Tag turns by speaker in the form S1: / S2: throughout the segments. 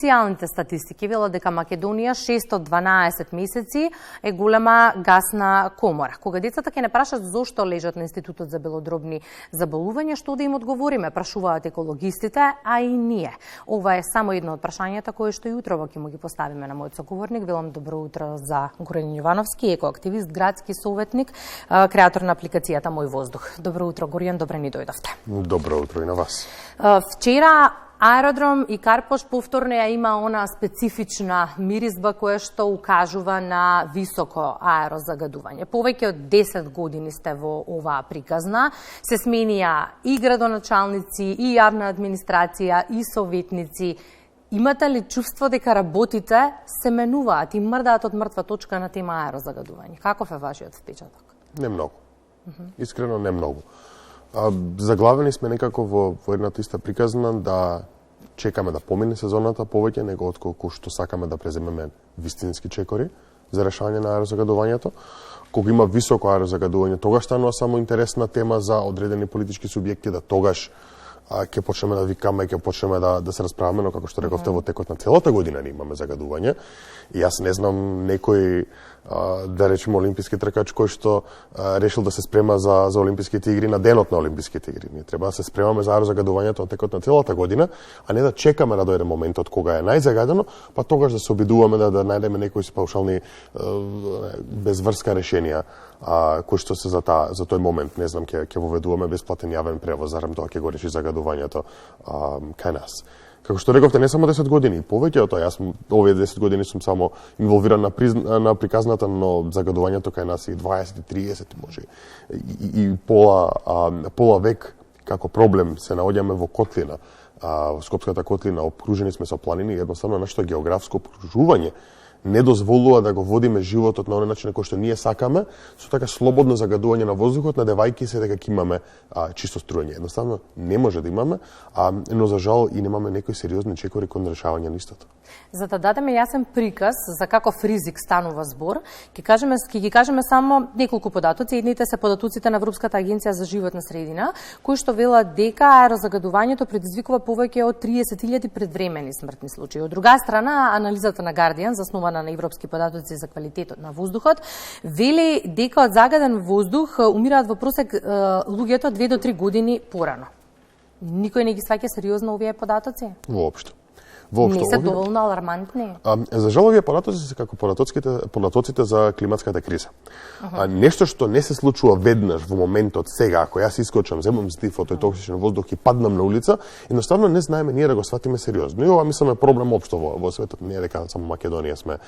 S1: Официјалните статистики велат дека Македонија 6 од 12 месеци е голема гасна комора. Кога децата ќе не прашат зошто лежат на Институтот за белодробни заболувања, што да им одговориме, прашуваат екологистите, а и ние. Ова е само едно од прашањата кое што и утрово ќе му ги поставиме на мојот соговорник. Велам добро утро за Горан Јовановски, екоактивист, градски советник, креатор на апликацијата Мој воздух. Добро утро, Горјан, добре ни дојдовте.
S2: Добро утро и на вас.
S1: Вчера аеродром и Карпош повторно ја има она специфична миризба која што укажува на високо аерозагадување. Повеќе од 10 години сте во оваа приказна. Се сменија и градоначалници, и јавна администрација, и советници. Имате ли чувство дека работите се менуваат и мрдаат од мртва точка на тема аерозагадување? Каков е вашиот впечаток?
S2: Не многу. Искрено не многу. Заглавени сме некако во едната иста приказна да чекаме да помине сезоната повеќе него отколку што сакаме да преземеме вистински чекори за решавање на аерозагадувањето. Кога има високо аерозагадување, тогаш станува само интересна тема за одредени политички субјекти, да тогаш ќе почнеме да викаме, ќе почнеме да се расправаме, но како што рековте, во текот на целата година не имаме загадување. И јас не знам некој, да речеме, олимписки тркач кој што решил да се спрема за олимписките игри на денот на олимписките игри. Ние треба да се спремаме за аерозагадувањето на текот на целата година, а не да чекаме да дојде моментот кога е најзагадено, па тогаш да се обидуваме да најдеме некои паушални безврска решенија кои што се за тој момент. Не знам, ќе воведуваме бесплатен јавен превоз, зарем тоа ќе го реши загадувањето кај нас. Како што рековте, не само 10 години, повеќе од тоа. Јас овие 10 години сум само инволвиран на приказната, но загадувањето кај нас и 20, 30, може и пола век како проблем се наоѓаме во котлина, во Скопската котлина, окружени сме со планини, едноставно нашето географско окружување не дозволува да го водиме животот на оној начин кој што ние сакаме, со така слободно загадување на воздухот, надевајќи се дека ќе имаме чисто струјање. Едноставно не може да имаме, но за жал и немаме некои сериозни чекори кон решавање на истото.
S1: За да дадеме јасен приказ за каков ризик станува збор, ќе ги кажеме само неколку податоци. Едните се податоците на Европската агенција за животна средина, кои што велат дека аерозагадувањето предизвикува повеќе од 30.000 предвремени смртни случаи. Од друга страна, анализата на Guardian, заснувана на европски податоци за квалитетот на воздухот, вели дека од загаден воздух умираат во просек луѓето 2 до 3 години порано. Никој не ги сваќа сериозно овие податоци?
S2: Воопшто.
S1: Не се доволно алармантни?
S2: За жал, овие податоци се како податоците за климатската криза. Нешто што не се случува веднаш во моментот сега, ако јас искочам, земам здив од тој токсичен воздух и паднам на улица, едноставно не знаеме ние да го сватиме сериозно. И ова мислам е проблем општо во светот, не е дека само Македонија сме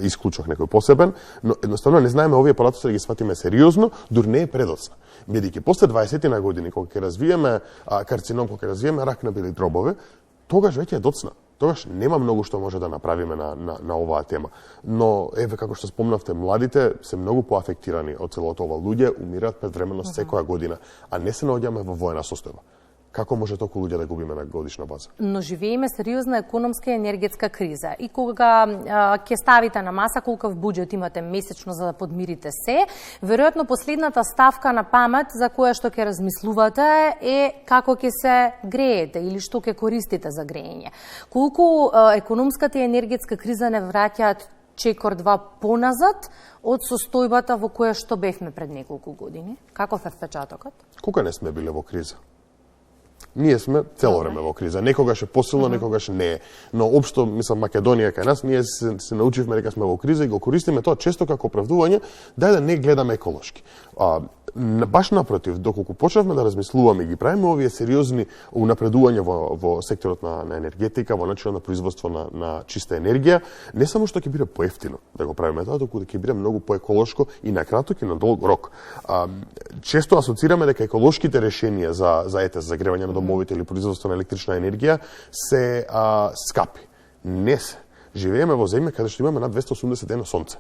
S2: исклучок некој посебен, но едноставно не знаеме овие податоци да ги сватиме сериозно, дури не е предоцна. Бидејќи после 20 на години кога ќе развиеме карцином, кога ќе развиеме рак на бели дробови, тогаш веќе е доцна. Тогаш нема многу што може да направиме на оваа тема. Но, еве, како што спомнавте, младите се многу поафектирани од целото ова. Луѓе умираат предвремено секоја година, а не се наоѓаме во воена состојба. Како може толку луѓе да губиме на годишна база?
S1: Но живееме сериозна економска и енергетска криза. И кога ќе ставите на маса колков буџет имате месечно за да подмирите се, веројатно последната ставка на памет за која што ќе размислувате е како ќе се греете или што ќе користите за греење. Колку економската и енергетска криза не враќаат чекор 2 поназад од состојбата во која што бевме пред неколку години? Каков е впечатокот?
S2: Кога не сме биле во криза? Ние сме цело време во криза. Некогаш е посилно, некогаш не е. Но општо, мислам, Македонија кај нас, ние се научивме дека сме во криза и го користиме тоа често како оправдување да не гледаме еколошки. Баш напротив, доколку почнавме да размислуваме и ги правиме овие сериозни унапредувања во секторот на енергетика, во начинот на производство на чиста енергија, не само што ќе биде поевтино да го правиме тоа, доколку ќе биде многу поеколошко и на краток и на долг рок. Често асоцираме дека еколошките решенија за загревање на домовите или производство на електрична енергија се скапи. Не се. Живееме во земја каде што имаме над 280 дена сонце.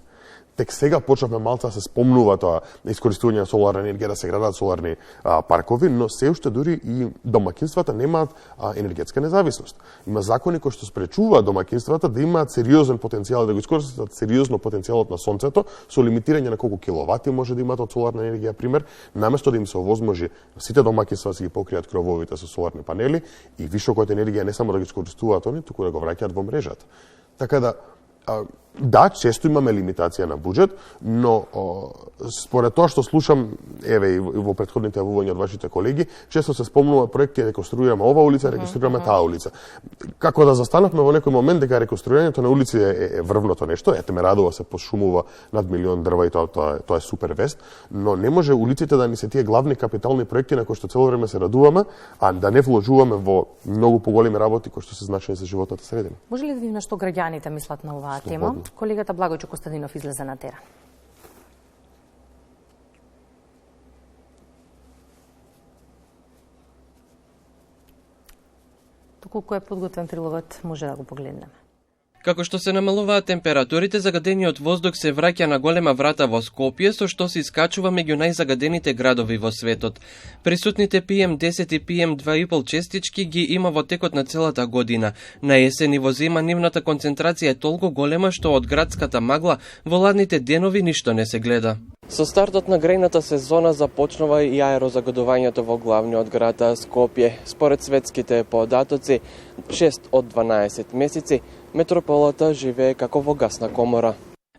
S2: тек сега почнавме малца се спомнува тоа искористување на соларна енергија, да се градат соларни паркови, но се уште дури и домакинствата немаат енергетска независност. Има закони кои што спречуваат домакинствата да имаат сериозен потенцијал, да го искористат сериозно потенцијалот на сонцето со лимитирање на колку киловати може да имаат од соларна енергија, пример, наместо да им се овозможи сите домакинства да си ги покријат крововите со соларни панели и вишокот енергија не само да ги искористуваат они, туку да го враќаат во мрежата. Така да, често имаме лимитација на буџет, но според тоа што слушам, еве и во претходните јавувања од вашите колеги, често се спомнува проекти реконструираме ова улица, реконструираме таа улица. Како да застанавме во некој момент дека реконструирањето на улици е врвното нешто, ете ме радува се пошумува над 1 милион дрва и тоа е супер вест, но не може улиците да ни се тие главни капитални проекти на кои што цело време се радуваме, а да не вложуваме во многу поголеми работи кои што се значени за животната средина.
S1: Може ли да видиме што граѓаните мислат на оваа тема? Колегата Благојчо Костадинов излезе на терен. Доколку е подготвен прилогот, може да го погледнеме.
S3: Како што се намалуваат температурите, загадениот воздух се враќа на голема врата во Скопје, со што се искачува меѓу најзагадените градови во светот. Присутните PM10 и PM2,5 честички ги има во текот на целата година. На есен и во зима нивната концентрација е толку голема што од градската магла во ладните денови ништо не се гледа. Со стартот на грејната сезона започнува и аерозагадувањето во главниот град Скопје. Според светските податоци, 6 од 12 месеци метрополата живее како во гасна комора.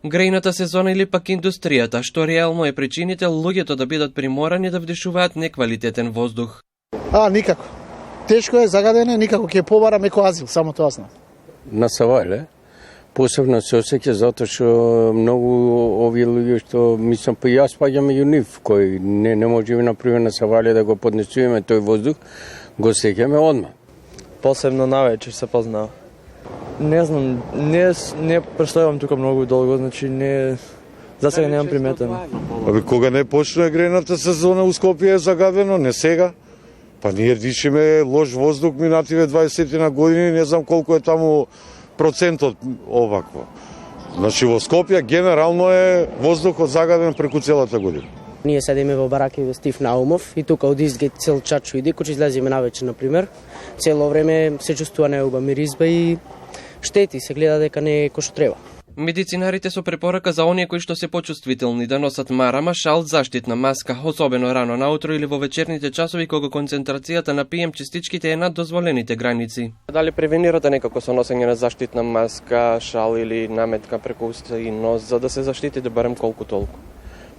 S3: Грејната сезона или пак индустријата, што реално е причинител луѓето да бидат приморани да вдишуваат неквалитетен воздух.
S4: Никако. Тешко е, загадено, никако ќе побарам еко азил, само тоа знам.
S5: На Савајле посебно се осеќа затоа што многу овие луѓе што мислам па јас паѓам меѓу нив кои не можеме на пример на Савајле да го поднесуваме тој воздух, го сеќаме одма.
S6: Посебно навечер се познава. Не знам, не престојувам тука многу долго, значи не за сега немам приметено.
S7: Кога не почне грејната сезона у Скопје е загадено, не сега. Па ние дишиме лош воздух минативе 20 на години, не знам колку е таму процентот овакво. Значи во Скопје генерално е воздухот загаден преку целата година.
S8: Ние седиме во бараки во Стив Наумов и тука од Изгет цел чачу иди, кога излеземе навечер на пример, цело време се чувствува неуба миризба и штети, се гледа дека не е кој што треба.
S3: Медицинарите со препорака за оние кои што се почувствителни да носат марама, шал, заштитна маска, особено рано наутро или во вечерните часови кога концентрацијата на PM частичките е над дозволените граници. Дали превенирате некако со носење на заштитна маска, шал или наметка преку уста и нос за да се заштитите барем колку толку?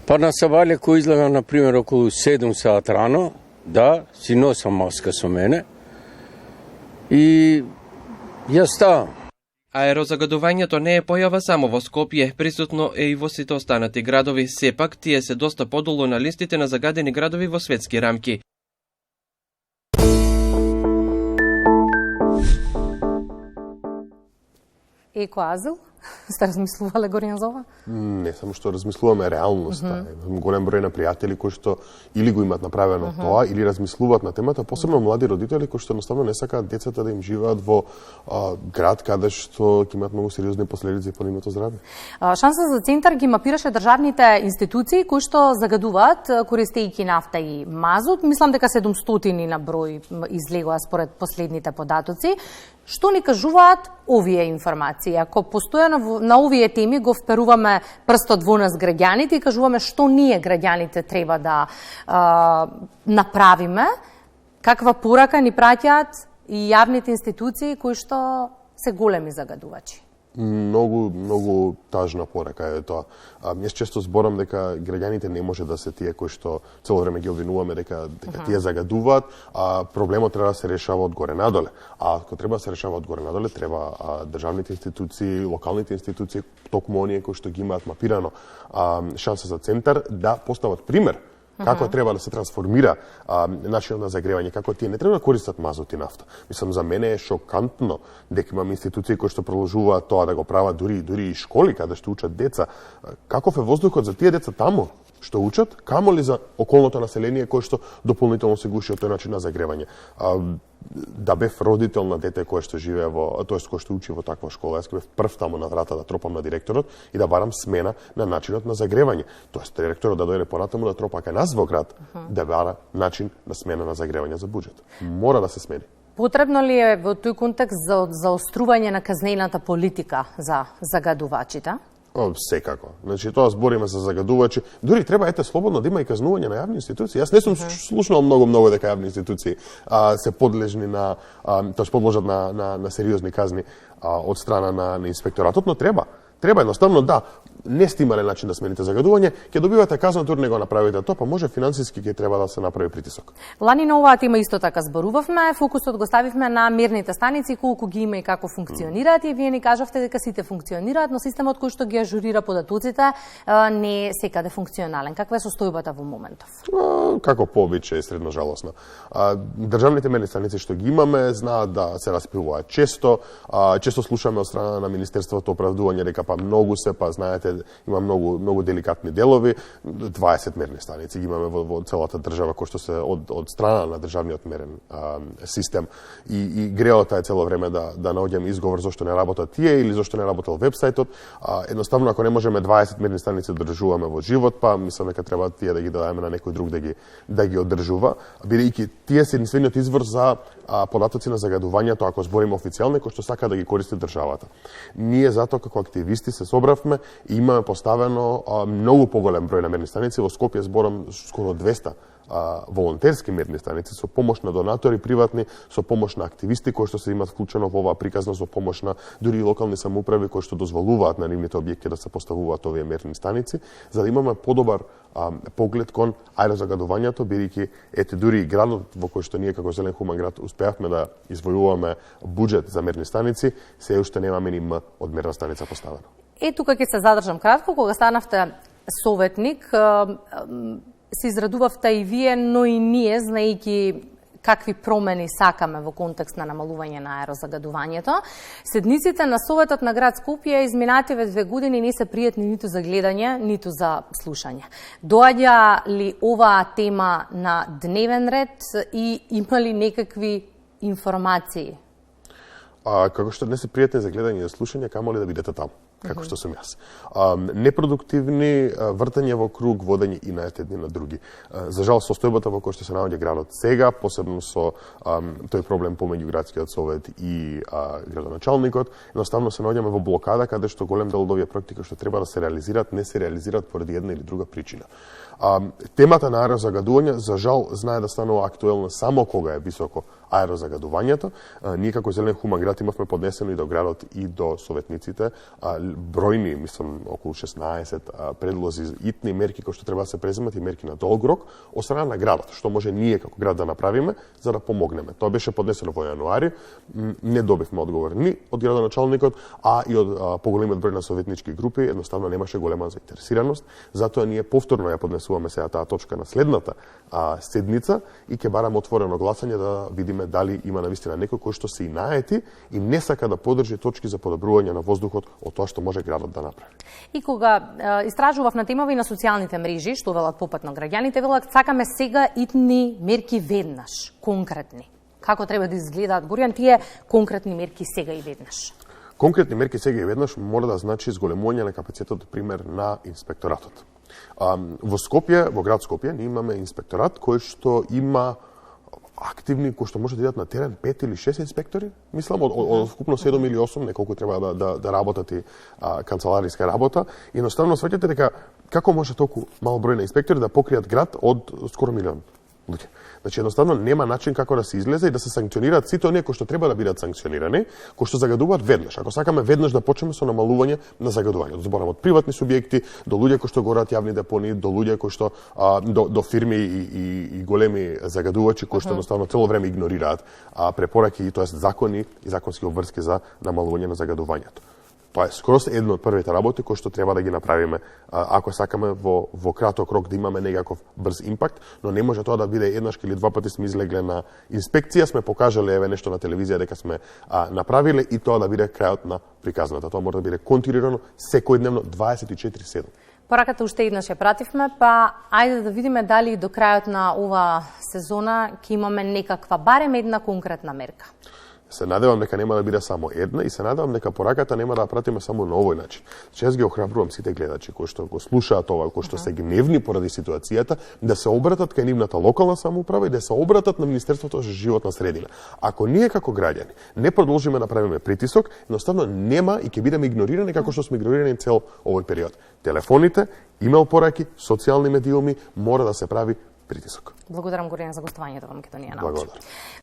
S5: Па на Савајле кој излага на пример околу 7 сат рано, да, си носам маска со мене и ја ставам.
S3: Аерозагадувањето не е појава само во Скопје, присутно е и во сите останати градови, сепак тие се доста подолу на листите на загадени градови во светски рамки.
S1: Екоазил? Сте размислувале Горјан за ова?
S2: Не само што размислуваме реалноста. Голем број на пријатели кои што или го имаат направено тоа, или размислуваат на темата, посебно млади родители кои што едноставно не сакаат децата да им живеат во град каде што ќе имаат многу сериозни последици по нивното здравје.
S1: Шанса за центар ги мапираше државните институции кои што загадуваат користејќи нафта и мазут. Мислам дека 700 на број излегоа според последните податоци. Што ни кажуваат овие информации? Ако постојано на овие теми го вперуваме прстот во нас граѓаните и кажуваме што ние граѓаните треба да направиме, каква порака ни праќаат и јавните институции кои што се големи загадувачи?
S2: Многу тажна порака е тоа. Јас често зборам дека граѓаните не може да се тие кои што цело време ги обвинуваме дека тие загадуваат, а проблемот треба да се решава од горе надоле. А ако треба да се решава од горе надоле, треба државните институции, локалните институции, токму оние кои што ги имаат мапирано шанса за центар да постават пример како треба да се трансформира начинот на загревање, како тие не треба да користат мазут и нафта. Мислам, за мене е шокантно дека имам институции кои што продолжуваат тоа да го прават, дури и школи каде што учат деца. Каков е воздухот за тие деца таму? што учат, камоли за околното население кое што дополнително се гуши од тој начин на загревање. Да бев родител на дете кое што живее во, тоест кое што учи во таква школа, јас бев прв таму на врата да тропам на директорот и да барам смена на начинот на загревање. Тоест директорот да дојде понатаму да тропа кај нас во град, да бара начин на смена на загревање за буџет. Мора да се смени.
S1: Потребно ли е во тој контекст за заострување на казнената политика за загадувачите?
S2: Секако. Значи, тоа збориме за загадувачи. Дури треба, слободно да има и казнување на јавни институции. Јас не сум слушнал многу дека јавни институции се подлежни на, тоест подложат на сериозни казни од страна на инспекторатот, но треба. Треба едноставно да не сте имале начин да смените загадување, ќе добивате казна, тур не го направите тоа, па може финансиски ќе треба да се направи притисок.
S1: Лани на оваа тема исто така зборувавме, фокусот го ставивме на мерните станици, колку ги има и како функционираат, и вие ни кажавте дека сите функционираат, но системот кој што ги ажурира податоците не е секаде функционален. Каква е состојбата во моментов?
S2: Како пообичај е средно жалосно. Државните мерни станици што ги имаме знаат да се распилуваат често. Често слушаме од страна на Министерството оправдување дека па многу се, па знаете има многу деликатни делови. 20 мерни станици ги имаме во целата држава кои што се од страна на државниот мерен систем и греота е цело време да наоѓаме изговор зошто не работат тие или зошто не работел вебсајтот. Едноставно ако не можеме 20 мерни станици да одржуваме во живот, па мислам дека треба тие да ги дадеме на некој друг да ги одржува, бидејќи тие се единствениот извор за податоци на загадувањето, ако збориме официјално, кој што сака да ги користи државата. Ние затоа како активисти се собравме и имаме поставено многу поголем број на мерни станици. Во Скопје зборам скоро 200 волонтерски мерни станици со помош на донатори приватни, со помош на активисти кои што се имаат вклучено во оваа приказна, со помош на дури локални самоуправи кои што дозволуваат на нивните објекти да се поставуваат овие мерни станици, за да имаме подобар поглед кон аерозагадувањето, бидејќи дури и градот во кој што ние како Зелен хуман град успеавме да извојуваме буџет за мерни станици, се уште немаме ни М од мерна станица поставено.
S1: Тука ќе се задржам кратко. Кога станавте советник, се израдувавте и вие, но и ние, знаејќи какви промени сакаме во контекст на намалување на аерозагадувањето. Седниците на Советот на град Скопје изминативе 2 години не се пријатни ниту за гледање, ниту за слушање. Доаѓа ли оваа тема на дневен ред и има ли некакви информации?
S2: Како што не се пријатни за гледање и за слушање, камо ли да бидете таму, како што сум јас. Непродуктивни, вртање во круг, водење и на едни на други. За жал, состојбата во која што се наоѓа градот сега, посебно со тој проблем помеѓу градскиот совет и градоначалникот, едноставно се наоѓаме во блокада каде што голем дел од овие проекти кои што треба да се реализираат, не се реализираат поради една или друга причина. Темата на аерозагадување, за жал, знае да станува актуелна само кога е високо аерозагадувањето. Ние како Зелен хуман град имавме поднесено и до градот и до советниците бројни, мислам, околу 16 предлози, итни мерки кои што треба да се преземат и мерки на долг рок од страна на градот, што може ние како град да направиме за да помогнеме. Тоа беше поднесено во јануари, не добивме одговор ни од градоначалникот, а и од поголемиот број на советнички групи, едноставно немаше голема заинтересираност, затоа ние повторно ја поднесуваме сега таа точка на следната седница и ќе бараме отворено гласање да видиме дали има навистина некој кој што се и наети и не сака да подржи точки за подобрување на воздухот од тоа што може градот да направи.
S1: И кога истражував на темови на социјалните мрежи, што велат попатно граѓаните, велат сакаме сега итни мерки веднаш, конкретни. Како треба да изгледаат, Боријан, тие конкретни мерки сега и веднаш?
S2: Конкретни мерки сега и веднаш мора да значи зголемување на капацитетот, пример, на инспекторатот. Во Скопје, во град Скопје, ние имаме инспекторат кој што има активни, кои што може да идат на терен 5 или 6 инспектори, мислам, од вкупно 7 или 8, неколку треба да работат и канцелариска работа. И едноставно сваќате дека како може толку мал број на инспектори да покријат град од скоро милион луѓе. Значи, едноставно нема начин како да се излезе и да се санкционираат сите оние кои што треба да бидат санкционирани, кои што загадуваат веднаш. Ако сакаме веднаш да почнеме со намалување на загадувањето, зборам од приватни субјекти до луѓе кои што горат јавни депонии, до луѓе кои што до фирми и големи загадувачи кои што едноставно цело време игнорираат препораки, тоест закони и законски обврски за намалување на загадувањето. Тоа е скоро едно од првите работи кои што треба да ги направиме ако сакаме во краток рок да имаме некаков брз импакт, но не може тоа да биде еднаш или два пати сме излегле на инспекција, сме покажале еве нешто на телевизија дека сме направиле и тоа да биде крајот на приказната. Тоа мора да биде континуирано секојдневно 24/7.
S1: Пораката уште еднаш ја пративме, па ајде да видиме дали до крајот на ова сезона ќе имаме некаква, барем една конкретна мерка.
S2: Се надевам дека нема да биде само една и се надевам дека пораката нема да пратиме само на овој начин. Значи, јас ги охрабрувам сите гледачи кои што го слушаат ова, кои што се гневни поради ситуацијата, да се обратат кај нивната локална самоуправа и да се обратат на Министерството за животна средина. Ако ние како граѓани не продолжиме да правиме притисок, едноставно нема и ќе бидеме игнорирани како што сме игнорирани цел овој период. Телефоните, имейл пораки, социјални медиуми, мора да се прави притисок.
S1: Благодарам Горина за гостувањето во Македонија.
S2: Благодарам.